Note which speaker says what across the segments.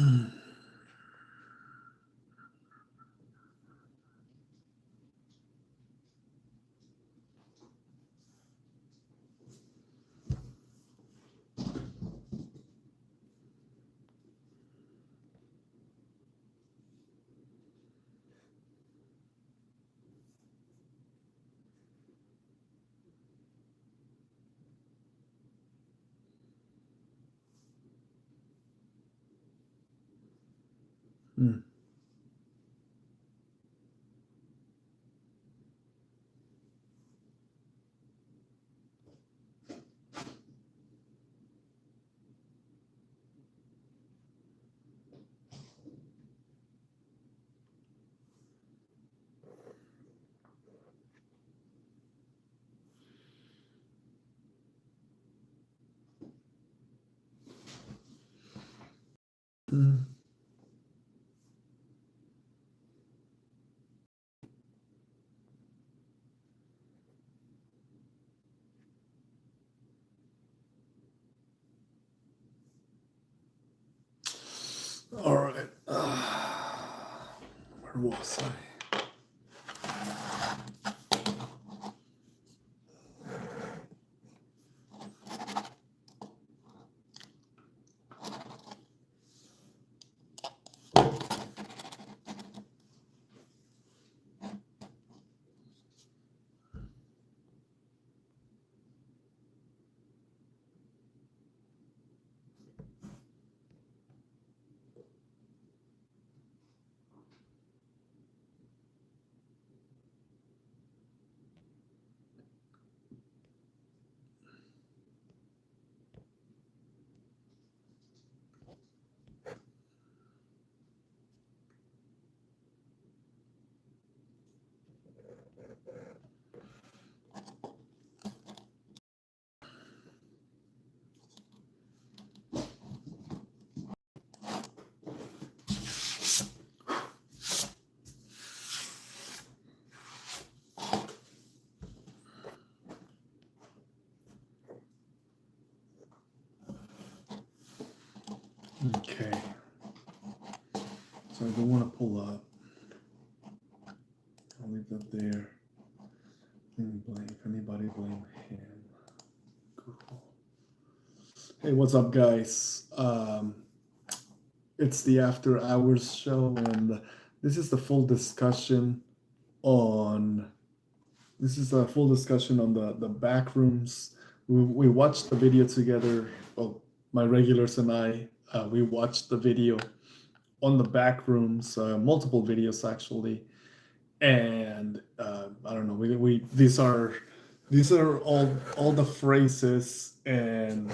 Speaker 1: Hmm. Hmm. All right. Where was I? Okay. So I don't want to pull up. I'll leave that there. Blame anybody, blame him. Cool. Hey, what's up, guys? It's the After Hours show, and this is the full discussion on. This is a full discussion on the back rooms. We watched the video together. Well, my regulars and I, we watched the video on the back rooms, multiple videos actually, and I don't know. We these are all the phrases and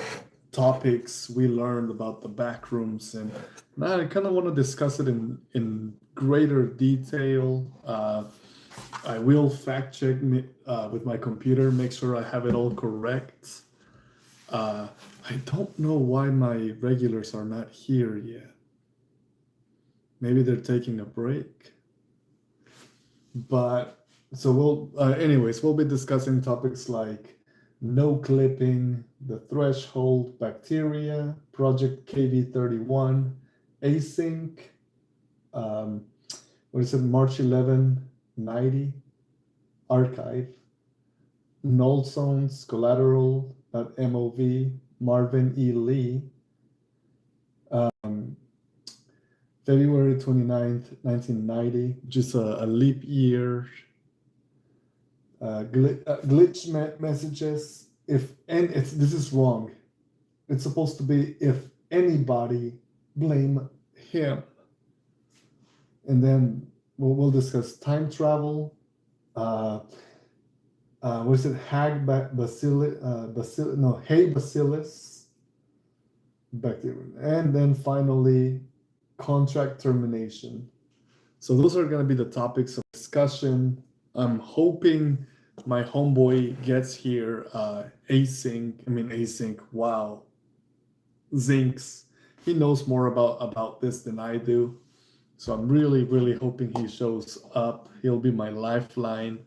Speaker 1: topics we learned about the back rooms, and now I kind of want to discuss it in greater detail. I will fact check with my computer, make sure I have it all correct. I don't know why my regulars are not here yet. Maybe they're taking a break. But so anyways, we'll be discussing topics like no clipping, the threshold, bacteria, Project KV31, async, um, what is it, March 11, 90, archive, null zones, collateral, .mov, Marvin E. Lee, um, February 29th, 1990, just a leap year. Glitch messages. This is wrong. It's supposed to be if anybody, blame him. And then we'll discuss time travel. What is it? Hey bacillus, bacteria, and then finally contract termination. So those are going to be the topics of discussion. I'm hoping my homeboy gets here async. Wow. Zinx. He knows more about this than I do. So I'm really, really hoping he shows up. He'll be my lifeline.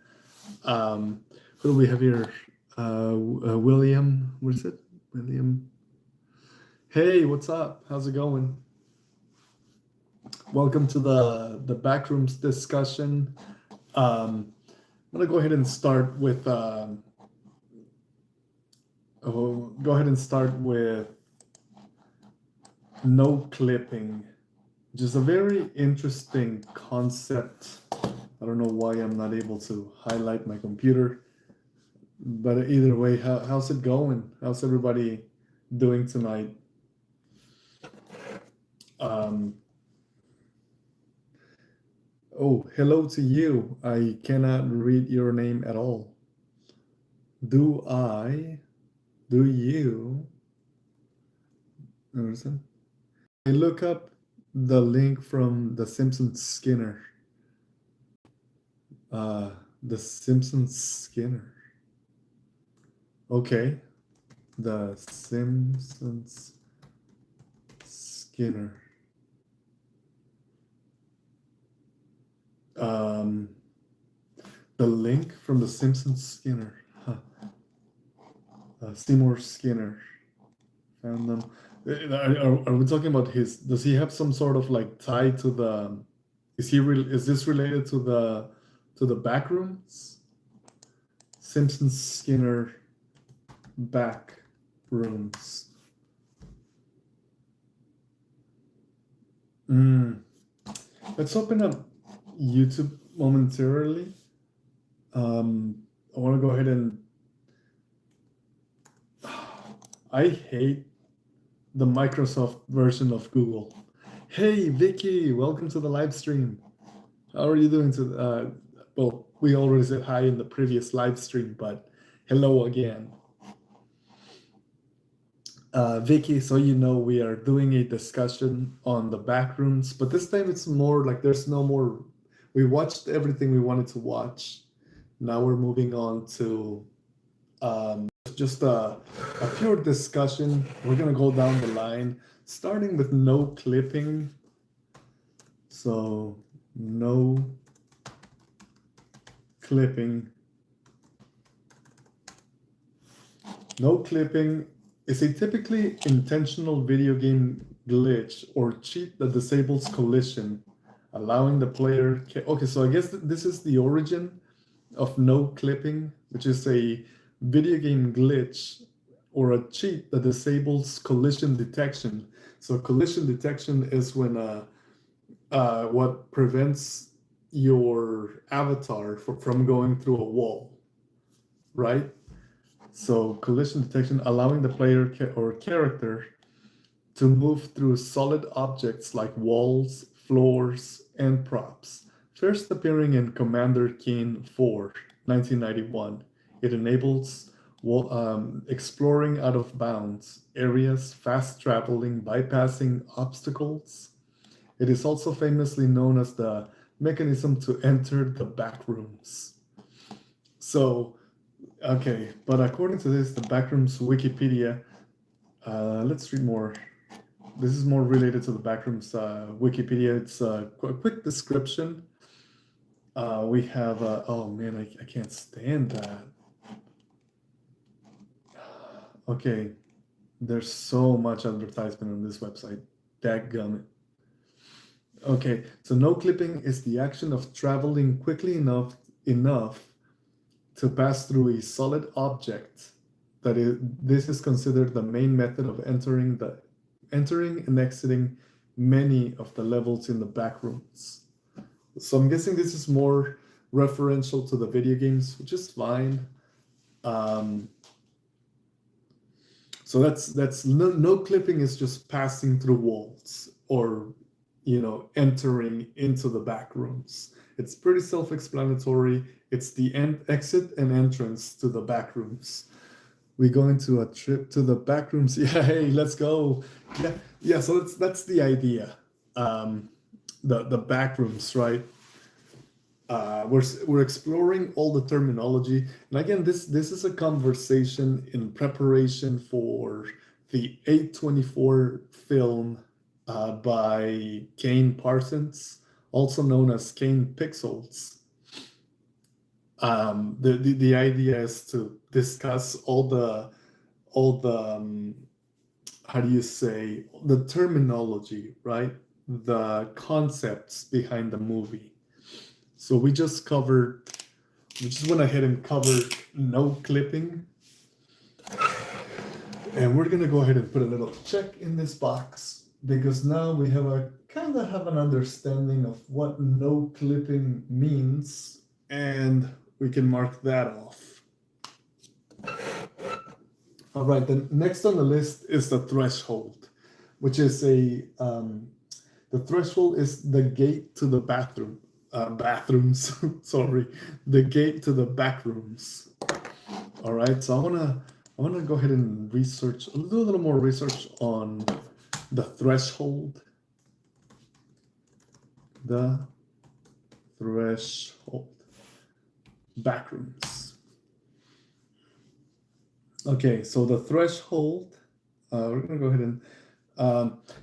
Speaker 1: Who do we have here? William. What is it? William. Hey, what's up? How's it going? Welcome to the backrooms discussion. I'm gonna go ahead and start with no clipping. Just a very interesting concept. I don't know why I'm not able to highlight my computer, but either way, how's it going? How's everybody doing tonight? Oh, hello to you. I cannot read your name at all. Do I? Do you? Understand? I look up the link from the Simpsons Skinner. Uh, the Simpsons Skinner. Okay, the Simpsons Skinner. The link from the Simpsons Skinner. Huh. Seymour Skinner. Found them. Are we talking about his? Does he have some sort of like tie to the? Is this related to the back rooms? Simpsons Skinner back rooms. Let's open up YouTube momentarily. I want to go ahead and. I hate the Microsoft version of Google. Hey, Vicky, welcome to the live stream. How are you doing? Well, we already said hi in the previous live stream, but hello again. Vicky, so you know we are doing a discussion on the backrooms, but this time it's more like there's no more. We watched everything we wanted to watch. Now we're moving on to just a pure discussion. We're gonna go down the line, starting with no clipping. So no clipping. No clipping is a typically intentional video game glitch or cheat that disables collision, allowing the player. Okay, so I guess this is the origin of no clipping, which is a video game glitch or a cheat that disables collision detection. So collision detection is when what prevents your avatar from going through a wall, right? So collision detection, allowing the player or character to move through solid objects like walls, floors, and props. First appearing in Commander Keen 4, 1991, it enables exploring out of bounds areas, fast traveling, bypassing obstacles. It is also famously known as the mechanism to enter the backrooms. So, okay, but according to this, the backrooms Wikipedia, let's read more. This is more related to the backrooms Wikipedia. It's a quick description. We have, oh man, I can't stand that. Okay, there's so much advertisement on this website. Dadgummit. Okay, so no clipping is the action of traveling quickly enough to pass through a solid object. This is considered the main method of entering and exiting many of the levels in the back rooms. So I'm guessing this is more referential to the video games, which is fine. So that's no clipping is just passing through walls or entering into the back rooms. It's pretty self-explanatory. It's the exit and entrance to the back rooms. We go into a trip to the back rooms. Yeah, hey, let's go. Yeah. So that's the idea. The back rooms, right? We're exploring all the terminology, and again, this is a conversation in preparation for the A24 film by Kane Parsons, also known as Kane Pixels. The idea is to discuss all the how do you say, the terminology, right? the concepts behind the movie. So we just went ahead and covered no clipping. And we're gonna go ahead and put a little check in this box because now we have an understanding of what no clipping means, and we can mark that off. All right, then next on the list is the threshold, which is the threshold is the gate to the bathrooms. Sorry, the gate to the back rooms. All right, so I wanna go ahead and do a little more research on the threshold. The threshold, backrooms. Okay, so the threshold, we're gonna go ahead and,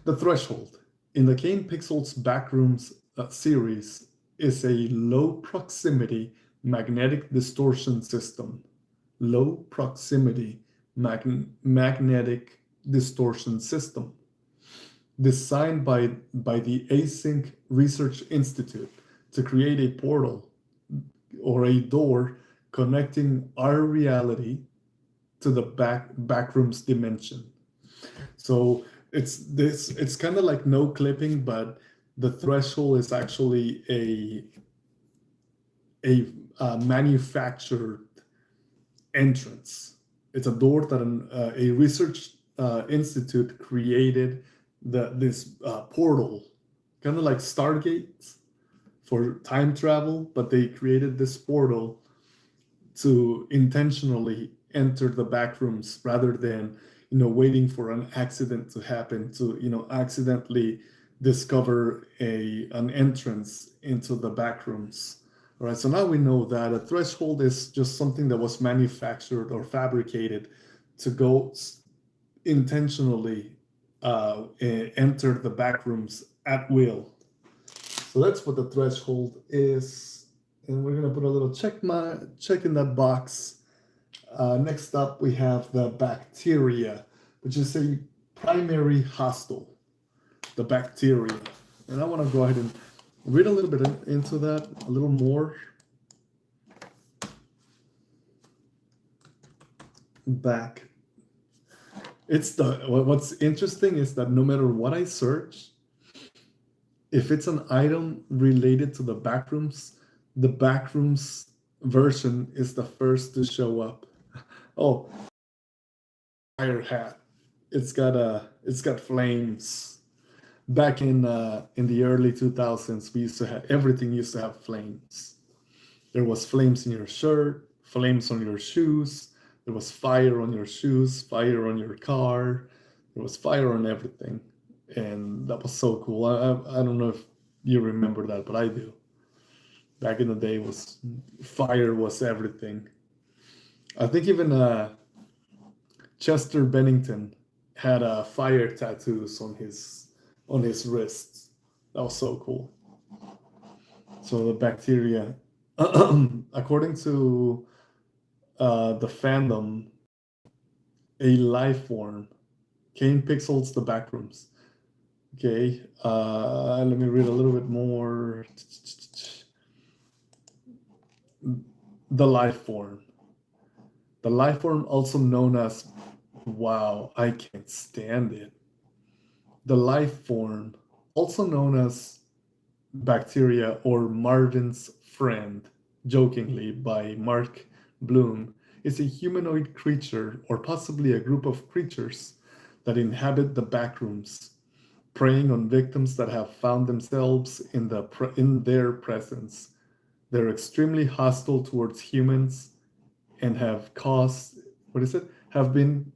Speaker 1: the threshold in the Kane Pixels Backrooms series is a low proximity magnetic distortion system. Low proximity magnetic distortion system designed by the Async Research Institute to create a portal or a door connecting our reality to the backrooms dimension. So it's kind of like no clipping, but the threshold is actually a manufactured entrance. It's a door that a research institute created this portal, kind of like Stargate for time travel, but they created this portal to intentionally enter the back rooms rather than waiting for an accident to happen to accidentally discover an entrance into the back rooms. All right, so now we know that a threshold is just something that was manufactured or fabricated to go intentionally enter the back rooms at will. So that's what the threshold is, and we're gonna put a little check in that box. Next up, we have the bacteria, which is a primary hostile. The bacteria, and I want to go ahead and read a little bit into that a little more. What's interesting is that no matter what I search, if it's an item related to the backrooms version is the first to show up. Oh, fire hat. It's got flames. Back in the early 2000s, everything used to have flames. There was flames in your shirt, flames on your shoes. There was fire on your shoes, fire on your car. There was fire on everything, and that was so cool. I don't know if you remember that, but I do. Back in the day, fire was everything. I think even Chester Bennington had fire tattoos on his wrists. That was so cool. So the bacteria, according to the fandom, a life form. Kane Pixels the backrooms. Okay, let me read a little bit more. The life form. The life form, also known as, wow, I can't stand it. The life form, also known as bacteria or Marvin's friend, jokingly by Mark Bloom, is a humanoid creature or possibly a group of creatures that inhabit the backrooms, preying on victims that have found themselves in their presence. They're extremely hostile towards humans and have been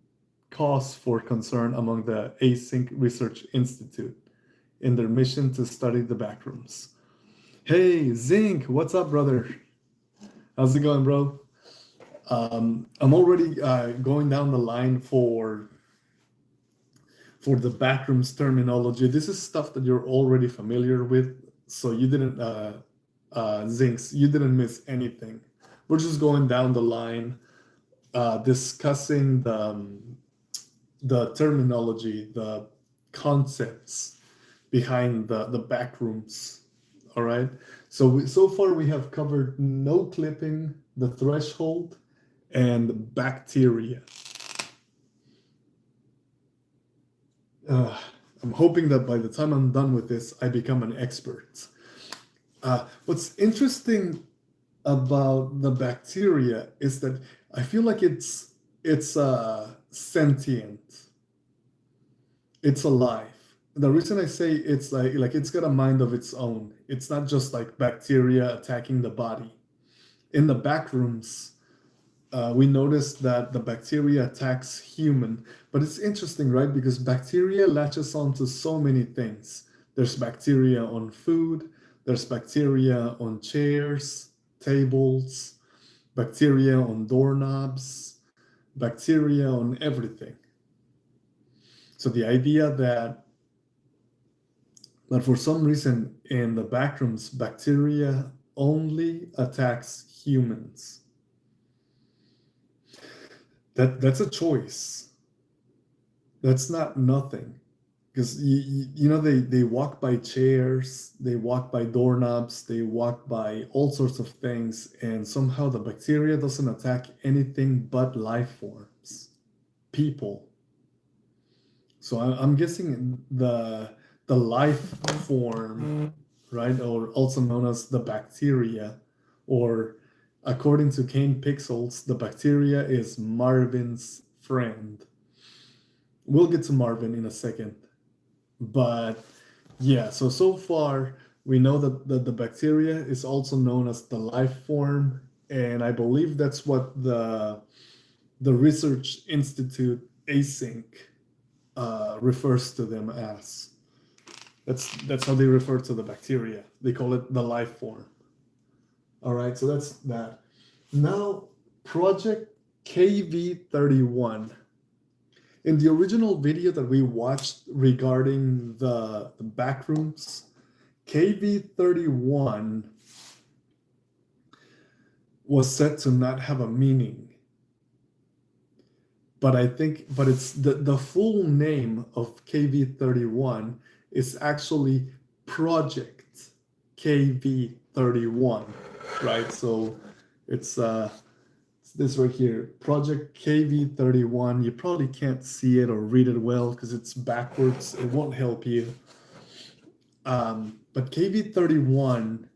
Speaker 1: cause for concern among the Async Research Institute in their mission to study the backrooms. Hey, Zinc, what's up, brother? How's it going, bro? I'm already going down the line for the backrooms terminology. This is stuff that you're already familiar with, so you didn't, Zincs, you didn't miss anything. We're just going down the line, discussing the terminology, the concepts behind the back rooms. All right. So far we have covered no clipping, the threshold, and bacteria. I'm hoping that by the time I'm done with this, I become an expert. What's interesting about the bacteria is that I feel like it's sentient. It's alive. The reason I say it's like it's got a mind of its own. It's not just like bacteria attacking the body. In the back rooms, we noticed that the bacteria attacks human, but it's interesting, right? Because bacteria latches onto so many things. There's bacteria on food, there's bacteria on chairs, tables, bacteria on doorknobs, bacteria on everything. So the idea that for some reason in the backrooms, bacteria only attacks humans. That's a choice. That's not nothing. Because you know they walk by chairs, they walk by doorknobs, they walk by all sorts of things, and somehow the bacteria doesn't attack anything but life forms, people. So I'm guessing the life form, right, or also known as the bacteria, or according to Kane Pixels, the bacteria is Marvin's friend. We'll get to Marvin in a second. But yeah, so far we know that the bacteria is also known as the life form, and I believe that's what the Research Institute async refers to them as. That's how they refer to the bacteria. They call it the life form. All right, so that's that. Now, Project KV31. In the original video that we watched regarding the backrooms, KV31 was said to not have a meaning. But it's the full name of KV31 is actually Project KV31, right? So it's this right here, Project KV31. You probably can't see it or read it well because it's backwards. It won't help you. But KV31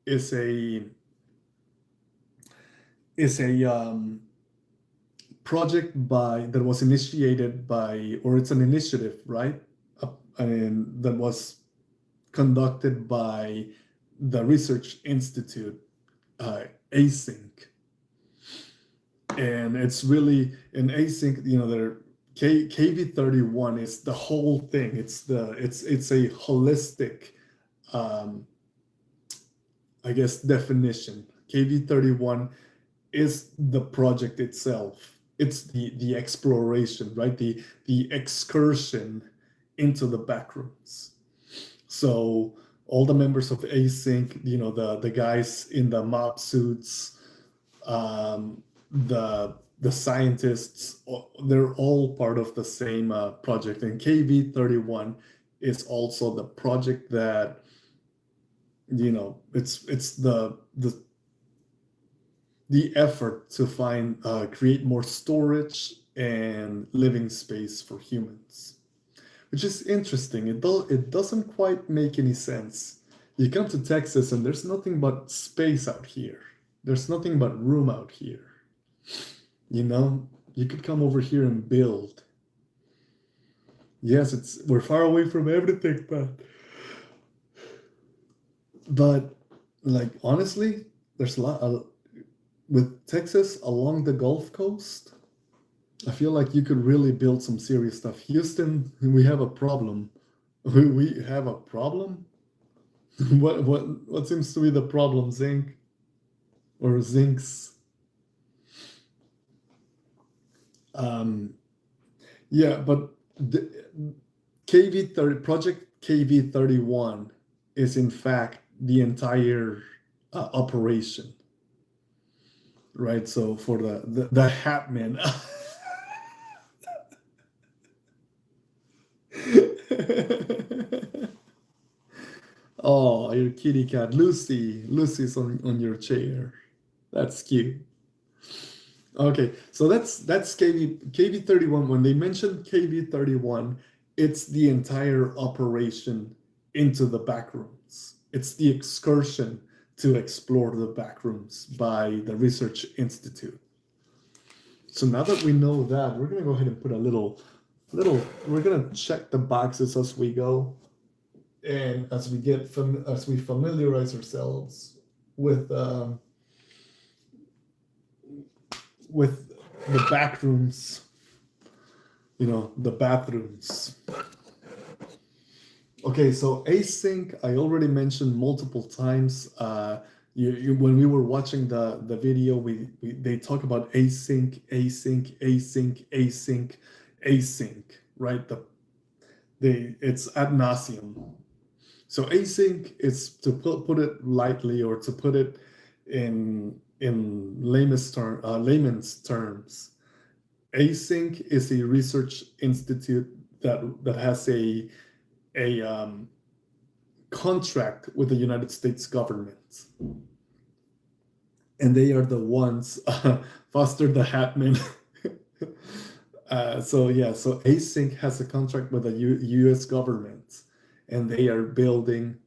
Speaker 1: is a project that was initiated by, or it's an initiative, right? And that was conducted by the Research Institute, async. And it's really an async, their KV31 is the whole thing. It's a holistic, I guess, definition. KV31 is the project itself. It's the exploration, right? The excursion into the backrooms. So all the members of async, the guys in the mob suits, the scientists, they're all part of the same project. And KV31 is also the project that, it's the effort to create more storage and living space for humans, which is interesting. It doesn't quite make any sense. You come to Texas and there's nothing but space out here. There's nothing but room out here. You could come over here and build. Yes, we're far away from everything, but like honestly, there's a lot with Texas along the Gulf Coast. I feel like you could really build some serious stuff. Houston, we have a problem. We have a problem? What seems to be the problem, Zinc? Or Zincs? Yeah, but the Project KV31 is in fact the entire operation, right? So for the Hatman. Oh, your kitty cat, Lucy. Lucy's on your chair. That's cute. Okay, so that's KV 31. When they mentioned KV 31, it's the entire operation into the back rooms. It's the excursion to explore the back rooms by the Research Institute. So now that we know that, we're gonna go ahead and put a little. We're gonna check the boxes as we go, and as we familiarize ourselves with the back rooms, the bathrooms. Okay, so async, I already mentioned multiple times. When we were watching the video, they talk about async, right? It's ad nauseum. So async is, to put it lightly, or to put it in layman's terms. Async is a research institute that has a contract with the United States government, and they are the ones Foster the Hatman. So async has a contract with the U.S. government, and they are building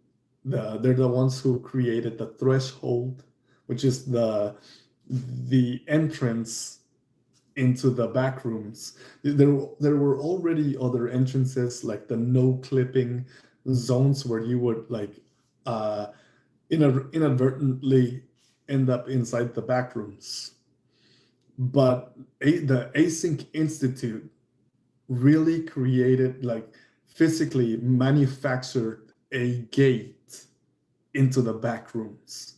Speaker 1: they're the ones who created the threshold, which is the entrance into the back rooms. There were already other entrances, like the no clipping zones, where you would inadvertently end up inside the back rooms. But the Async Institute really created, physically manufactured a gate into the back rooms.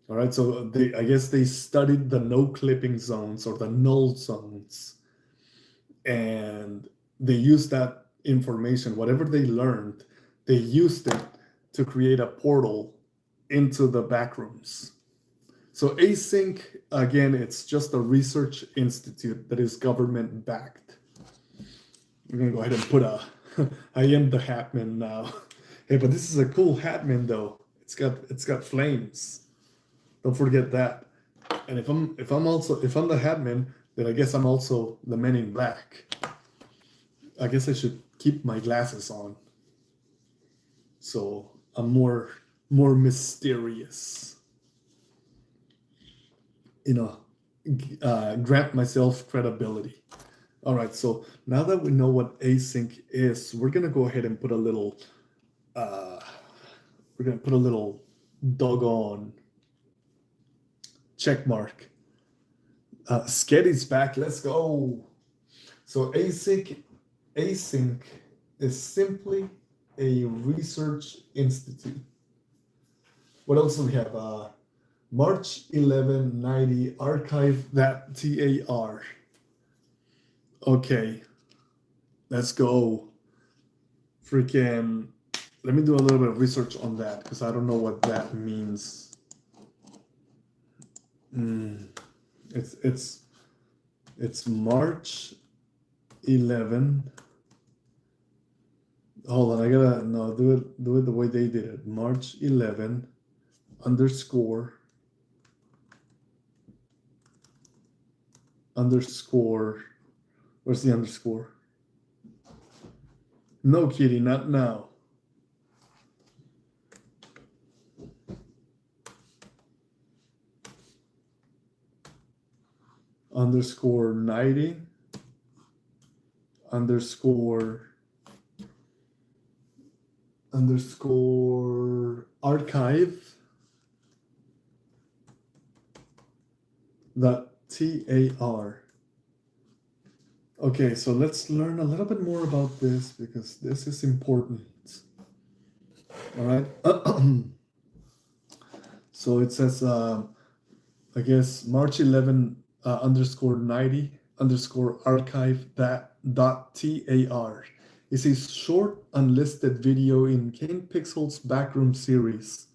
Speaker 1: All right, so I guess they studied the no clipping zones, or the null zones, and they used that information, whatever they learned, they used it to create a portal into the back rooms. So async, again, it's just a research institute that is government backed. We're gonna go ahead and put I am the Hatman now. Hey, but this is a cool Hatman though. It's got flames. Don't forget that. And if I'm the Hatman, then I guess I'm also the Men in Black. I guess I should keep my glasses on, so I'm more mysterious. Grant myself credibility. All right, so now that we know what async is, we're gonna go ahead and put a little doggone check mark. Sketty's back. Let's go. So async is simply a research institute. What else do we have? March 11, 90, archive that TAR. Okay, let's go. Freaking, let me do a little bit of research on that, because I don't know what that means. It's March 11. Hold on, I gotta do it the way they did it. March 11 underscore where's the underscore? No, kitty, not now. Underscore 90 underscore archive .tar. Okay, so let's learn a little bit more about this, because this is important. All right. So it says, I guess, March 11 underscore 90 underscore archive .tar is a short unlisted video in King Pixel's Backroom series.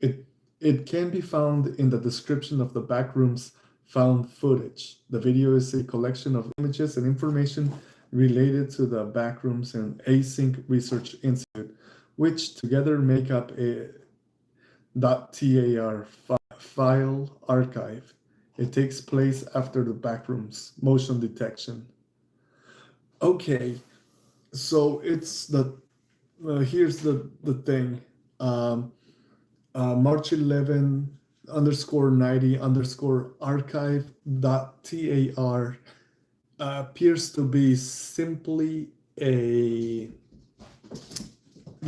Speaker 1: It can be found in the description of the Backrooms found footage. The video is a collection of images and information related to the Backrooms and Async Research Institute. which together make up a .tar file archive. It takes place after the backrooms motion detection. Okay, so it's the here's the thing. March 11 underscore 90 underscore archive dot tar appears to be simply the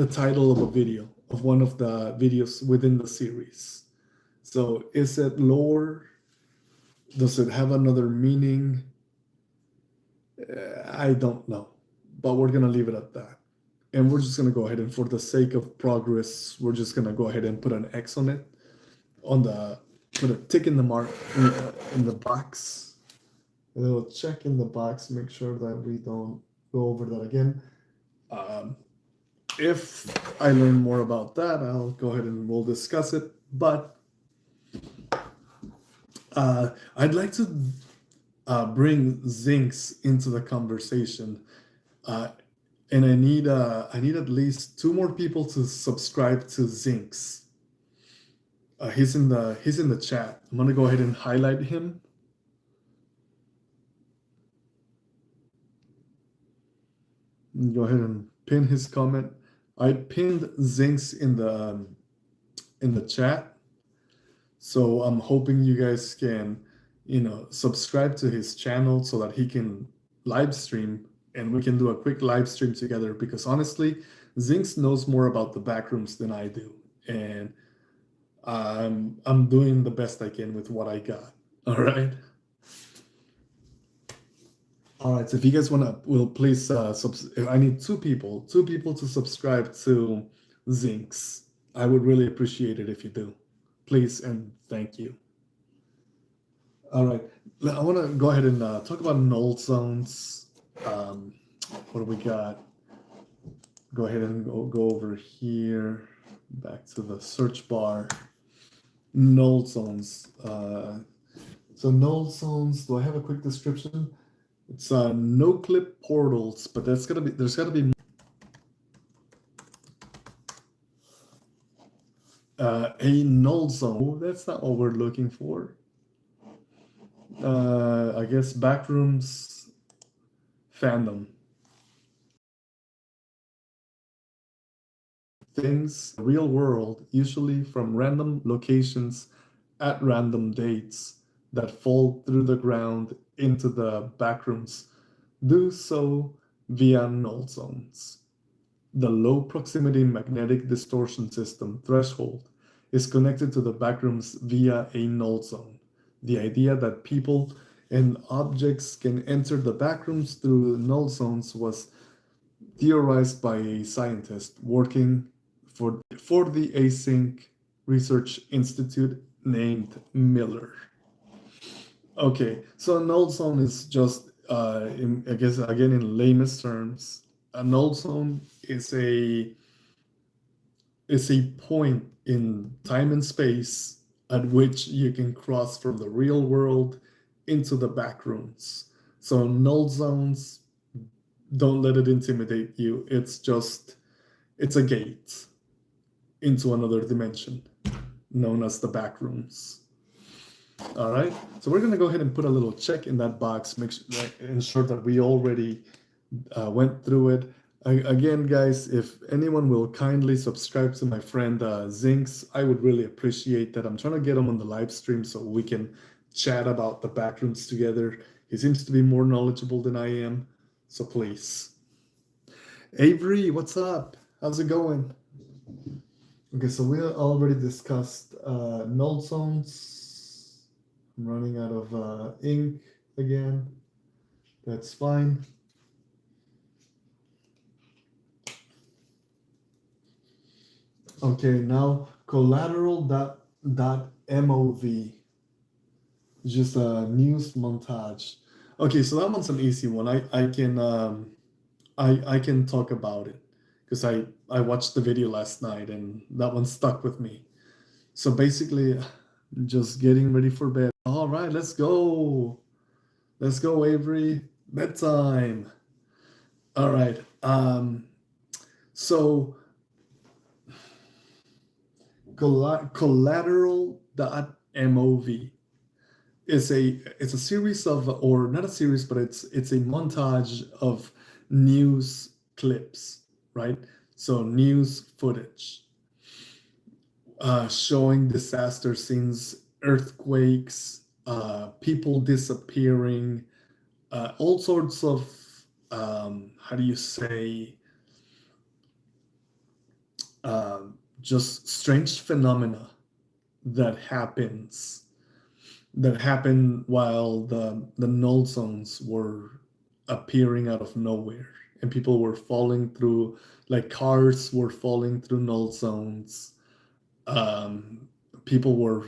Speaker 1: title of a video, of one of the videos within the series. So is it lore? Does it have another meaning? I don't know, but we're gonna leave it at that. And we're just gonna go ahead and, for the sake of progress, we're just gonna go ahead and put an X on it, put a tick in the mark in the box, a little check in the box, make sure that we don't go over that again. If I learn more about that, I'll go ahead and we'll discuss it. But I'd like to bring Zinx into the conversation, and I need at least 2 more people to subscribe to Zinx. He's in the chat. I'm gonna go ahead and highlight him. Go ahead and pin his comment. I pinned Zinx in the chat, so I'm hoping you guys can, subscribe to his channel so that he can live stream and we can do a quick live stream together, because honestly, Zinx knows more about the backrooms than I do, and I'm doing the best I can with what I got. All right. All right. So if you guys will please I need 2 people to subscribe to Zinx. I would really appreciate it if you do, please and thank you. All right. I want to go ahead and talk about null zones. What do we got? Go ahead and go over here, back to the search bar. Null zones. So null zones. Do I have a quick description? It's no clip portals, but there's gotta be a null zone. That's not what we're looking for. I guess backrooms fandom. Things real world, usually from random locations at random dates, that fall through the ground into the backrooms, do so via null zones. The low proximity magnetic distortion system threshold is connected to the backrooms via a null zone. The idea that people and objects can enter the backrooms through null zones was theorized by a scientist working for the Async Research Institute named Miller. Okay, so a null zone is just, I guess, again, in lamest terms, a null zone is a point in time and space at which you can cross from the real world into the backrooms. So null zones, don't let it intimidate you. It's a gate into another dimension known as the backrooms. All right, so we're gonna go ahead and put a little check in that box, ensure that we already went through it. Again, guys, if anyone will kindly subscribe to my friend Zinx, I would really appreciate that. I'm trying to get him on the live stream so we can chat about the backrooms together. He seems to be more knowledgeable than I am, so please. Avery, what's up? How's it going? Okay, so we already discussed null zones. I'm running out of ink again. That's fine. Okay, now collateral.mov. Just a news montage. Okay, so that one's an easy one. I can talk about it because I watched the video last night and that one stuck with me. So basically, just getting ready for bed. All right, let's go. Let's go, Avery. Bedtime. All right. So Collateral.mov is a series of, or not a series, but it's a montage of news clips, right? So news footage showing disaster scenes, earthquakes, people disappearing, all sorts of how do you say, just strange phenomena that happened while the null zones were appearing out of nowhere, and people were falling through, like cars were falling through null zones. um, People were,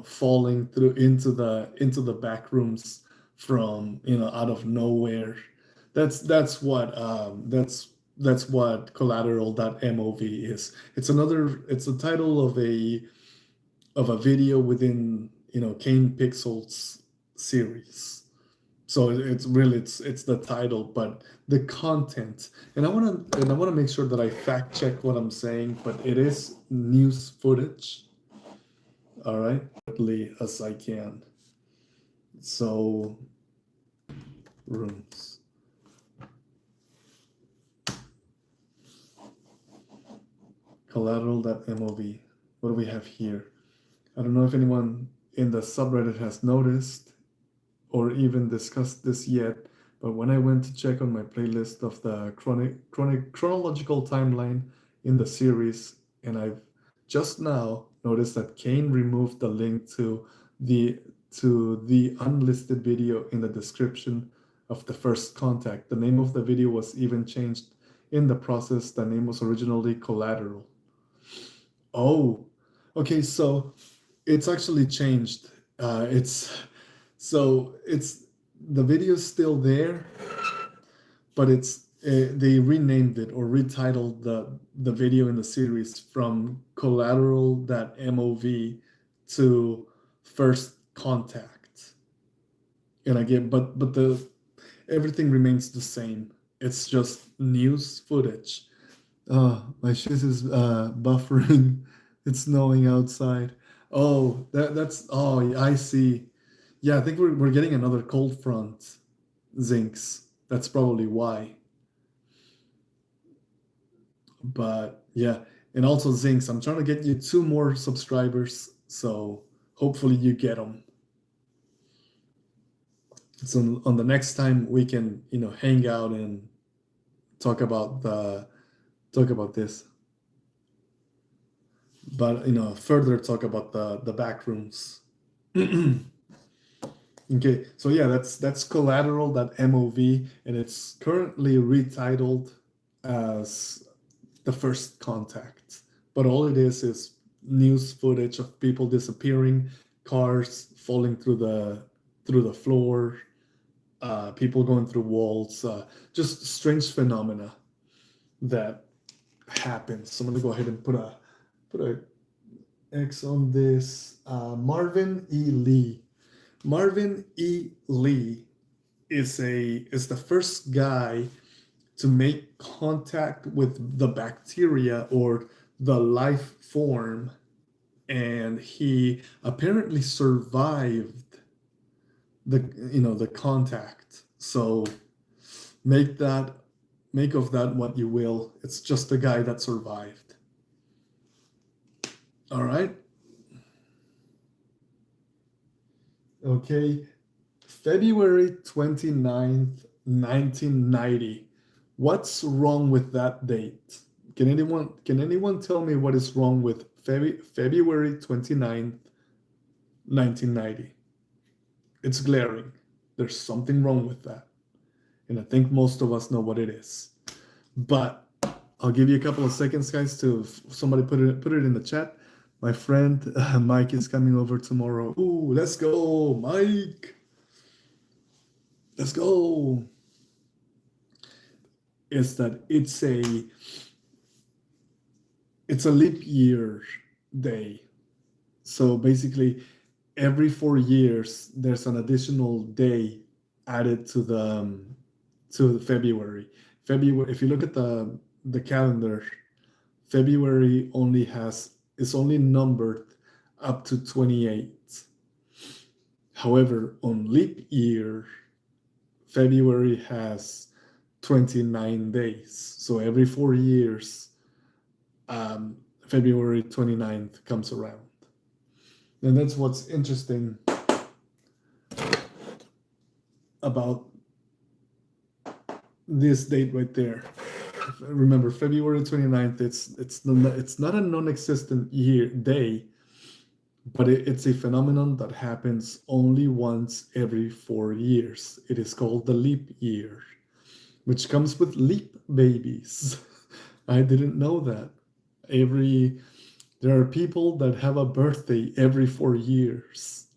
Speaker 1: falling through into the back rooms from, out of nowhere. That's what collateral.mov is. It's a title of a video within, Kane Pixels series. So it's the title, but the content, and I want to make sure that I fact check what I'm saying, but it is news footage. All right, as I can. So rooms. Collateral.mov. What do we have here? I don't know if anyone in the subreddit has noticed or even discussed this yet, but when I went to check on my playlist of the chronological timeline in the series, and I've just now noticed that Kane removed the link to the unlisted video in the description of the first contact. The name of the video was even changed in the process. The name was originally Collateral. Oh, okay, so it's actually changed. It's the video's still there, but they renamed it or retitled the video in the series from collateral.mov to First Contact. And again, but the everything remains the same. It's just news footage. Oh, my shit is buffering. It's snowing outside. Oh, I see. Yeah, I think we're getting another cold front, Zinx. That's probably why. But yeah, and also Zinx, I'm trying to get you 2 more subscribers, so hopefully you get them. So on the next time we can, hang out and talk about this. But further talk about the back rooms. Okay, so yeah, that's collateral.mov, and it's currently retitled as The First Contact. But all it is news footage of people disappearing, cars falling through the floor, people going through walls, just strange phenomena that happens. So I'm gonna go ahead and put a X on this. Marvin E. Lee. Marvin E. Lee is the first guy to make contact with the bacteria or the life form, and he apparently survived the contact. So make of that what you will. It's just a guy that survived. All right. Okay, February 29th, 1990. What's wrong with that date? Can anyone tell me what is wrong with February 29th, 1990? It's glaring. There's something wrong with that. And I think most of us know what it is. But I'll give you a couple of seconds, guys, to somebody put it in the chat. My friend Mike is coming over tomorrow. Ooh, let's go, Mike. Let's go. Is that it's a leap year day. So basically, every 4 years, there's an additional day added to the February. If you look at the calendar, February only has is only numbered up to 28. However, on leap year, February has 29 days. So every 4 years, February 29th comes around. And that's what's interesting about this date right there. Remember, February 29th, it's not a non-existent day, but it's a phenomenon that happens only once every 4 years. It is called the leap year, which comes with leap babies. I didn't know that. There are people that have a birthday every 4 years.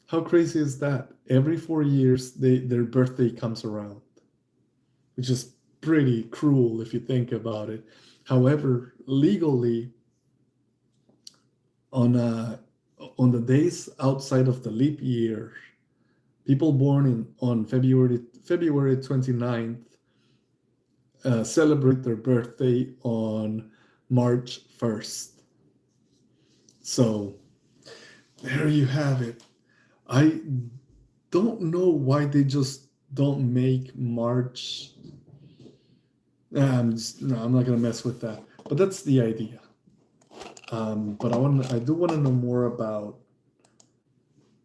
Speaker 1: How crazy is that? Every 4 years, their birthday comes around, which is pretty cruel if you think about it. However, legally, on the days outside of the leap year, people born on February 29th celebrate their birthday on March 1st. So there you have it. I don't know why they just don't make March. I'm not gonna mess with that. But that's the idea. But I do want to know more about.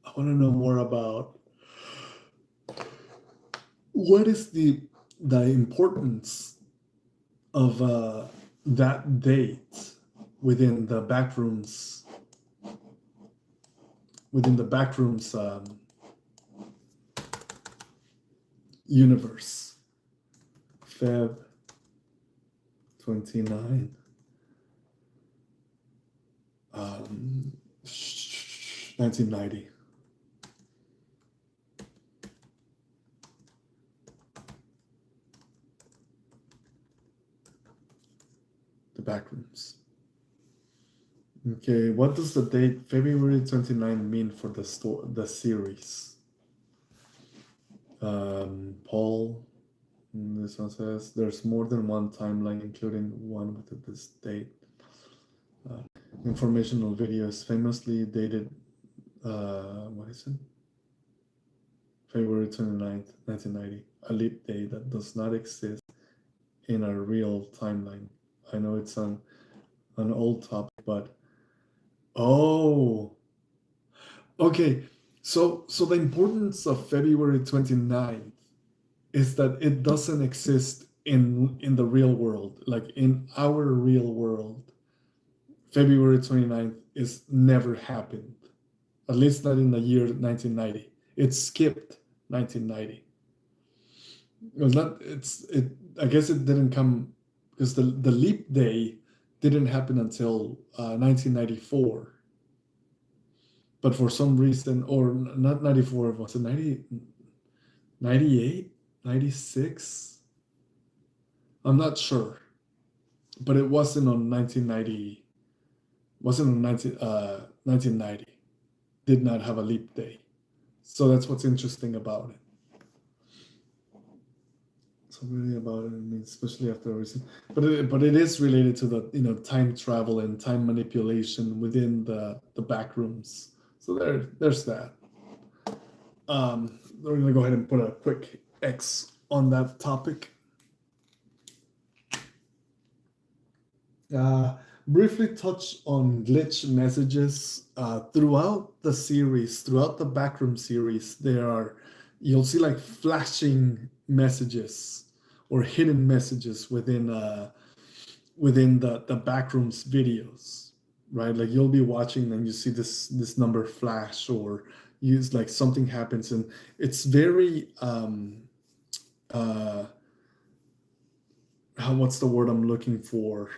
Speaker 1: I want to know more about what is the importance of that date within the backrooms. Universe. Feb 29. 1990. The backrooms. Okay, what does the date February 29 mean for the series? Paul, this one says there's more than one timeline, including one with this date. Informational videos famously dated, what is it? February 29th, 1990, a leap day that does not exist in a real timeline. I know it's an old topic, but okay. So the importance of February 29th is that it doesn't exist in the real world, like in our real world. February 29th is never happened, at least not in the year 1990. It skipped 1990. I guess it didn't come because the leap day didn't happen until 1994. But for some reason, or not 94, was it 90, 98, 96? I'm not sure. But it wasn't on 1990. Wasn't on 1990. Did not have a leap day. So that's what's interesting about it. So really about it, I mean, especially after recent, but it is related to the time travel and time manipulation within the backrooms. So there's that. We're gonna go ahead and put a quick X on that topic. Briefly touch on glitch messages. Throughout the series, throughout the backroom series, you'll see like flashing messages or hidden messages within the backrooms videos, right? Like you'll be watching and you see this number flash, or use like something happens, and it's very what's the word I'm looking for?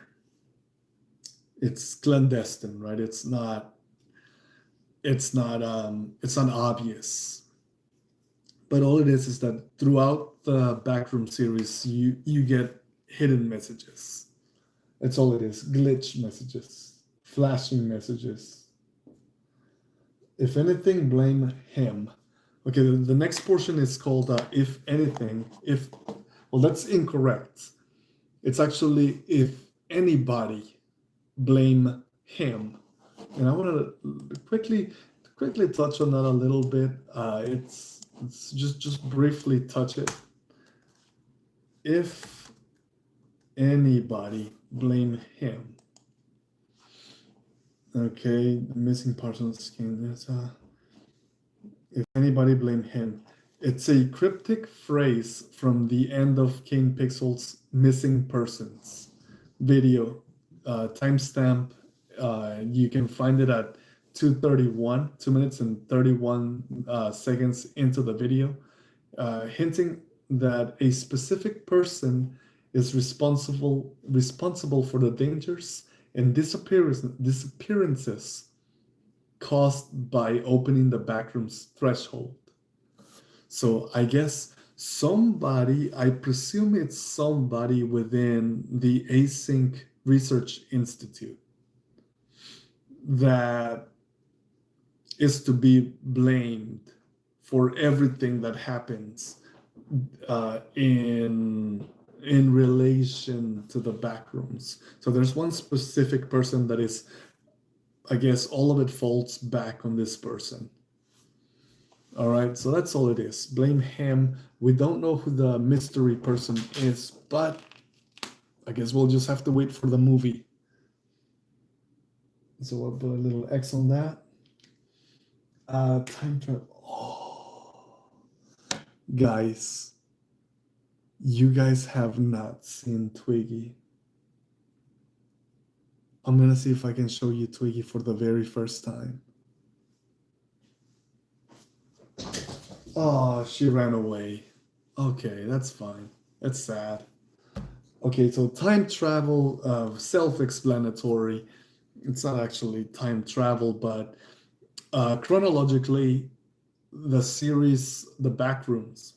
Speaker 1: It's clandestine, right? It's not obvious. But all it is that throughout the backroom series, you get hidden messages. That's all it is. Glitch messages, flashing messages. If anything, blame him. Okay, the next portion is called if anything. Well, that's incorrect. It's actually if anybody blame him. And I want to quickly touch on that a little bit. It's just briefly touch it. If anybody blame him, okay, the missing part of the skin. If anybody blame him, it's a cryptic phrase from the end of King Pixel's Missing Persons video. Timestamp, you can find it at 2:31, 2 minutes and 31 seconds into the video, hinting that a specific person is responsible for the dangers and disappearances caused by opening the backroom's threshold. So I guess somebody, I presume it's somebody within the Async Research Institute that is to be blamed for everything that happens in relation to the backrooms. So there's one specific person that is, I guess all of it falls back on this person. All right, so that's all it is. Blame him. We don't know who the mystery person is, but I guess we'll just have to wait for the movie. So I'll put a little X on that. Time travel. Oh. Guys, you guys have not seen Twiggy. I'm gonna see if I can show you Twiggy for the very first time. Oh, she ran away. Okay, that's fine. That's sad. Okay, so time travel, self-explanatory. It's not actually time travel, but chronologically, the series, The Backrooms,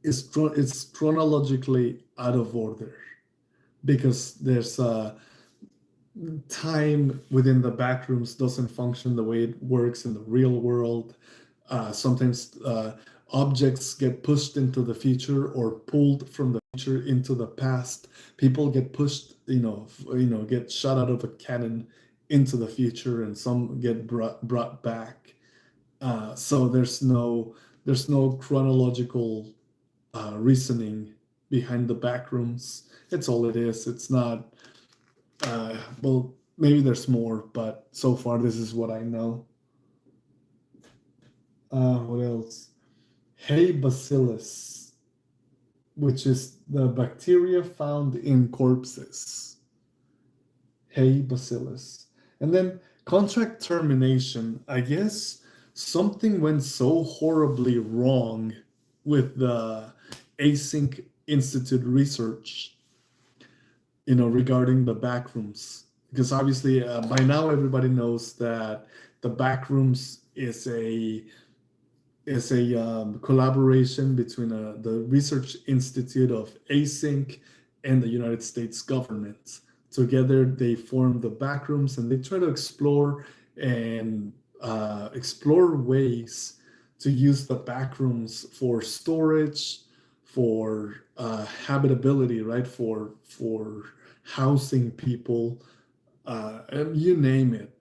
Speaker 1: it's chronologically out of order because there's time within the backrooms doesn't function the way it works in the real world. Sometimes objects get pushed into the future or pulled from the future into the past. People get pushed, get shot out of a cannon into the future, and some get brought back. So there's no chronological reasoning behind the backrooms. It's all it is. It's not. Well, maybe there's more, but so far this is what I know. What else? Hey bacillus, which is the bacteria found in corpses. Hey bacillus. And then contract termination. I guess something went so horribly wrong with the Async Institute research, regarding the backrooms. Because obviously by now everybody knows that the backrooms is a collaboration between the Research Institute of Async and the United States government. Together, they form the backrooms and they try to explore ways to use the backrooms for storage, for habitability, right? For housing people, and you name it.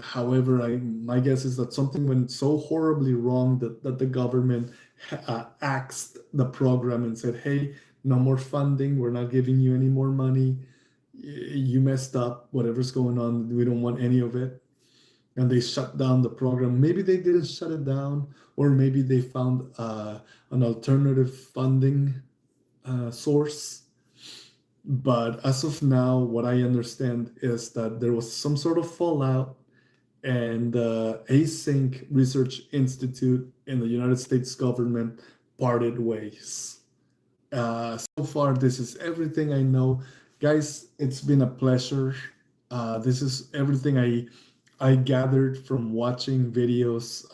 Speaker 1: However, my guess is that something went so horribly wrong that the government axed the program and said, hey, no more funding. We're not giving you any more money. You messed up. Whatever's going on, we don't want any of it. And they shut down the program. Maybe they didn't shut it down, or maybe they found an alternative funding source. But as of now, what I understand is that there was some sort of fallout, and the Async Research Institute and the United States government parted ways. So far, this is everything I know. Guys, it's been a pleasure. This is everything I gathered from watching videos.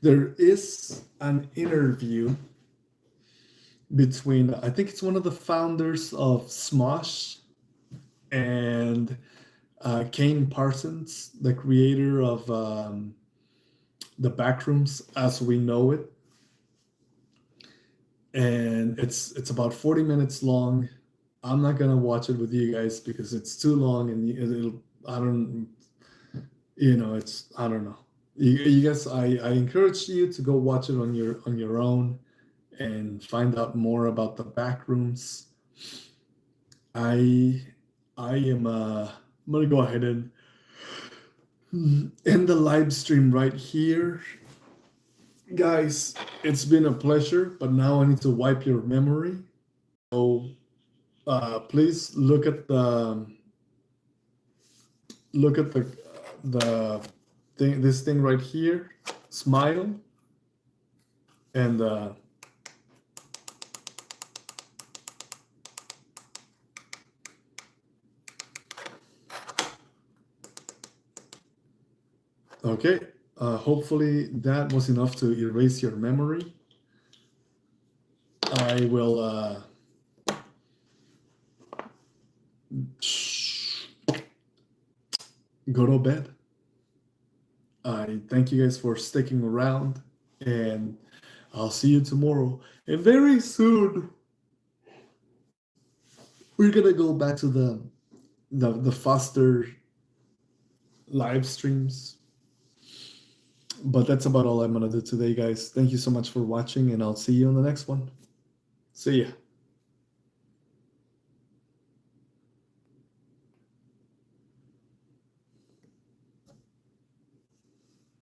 Speaker 1: There is an interview between, I think it's one of the founders of Smosh and Kane Parsons, the creator of the Backrooms as we know it. And it's about 40 minutes long. I'm not gonna watch it with you guys because it's too long and it'll, I don't, it's, I don't know. You guys, I encourage you to go watch it on your own and find out more about the back rooms. I am I'm gonna go ahead and end the live stream right here. Guys, it's been a pleasure, but now I need to wipe your memory. So please look at the the thing, this thing right here. Smile and okay. Hopefully that was enough to erase your memory. I will go to bed. I thank you guys for sticking around, and I'll see you tomorrow. And very soon, we're gonna go back to the faster live streams. But that's about all I'm gonna do today, guys. Thank you so much for watching, and I'll see you on the next one. See ya.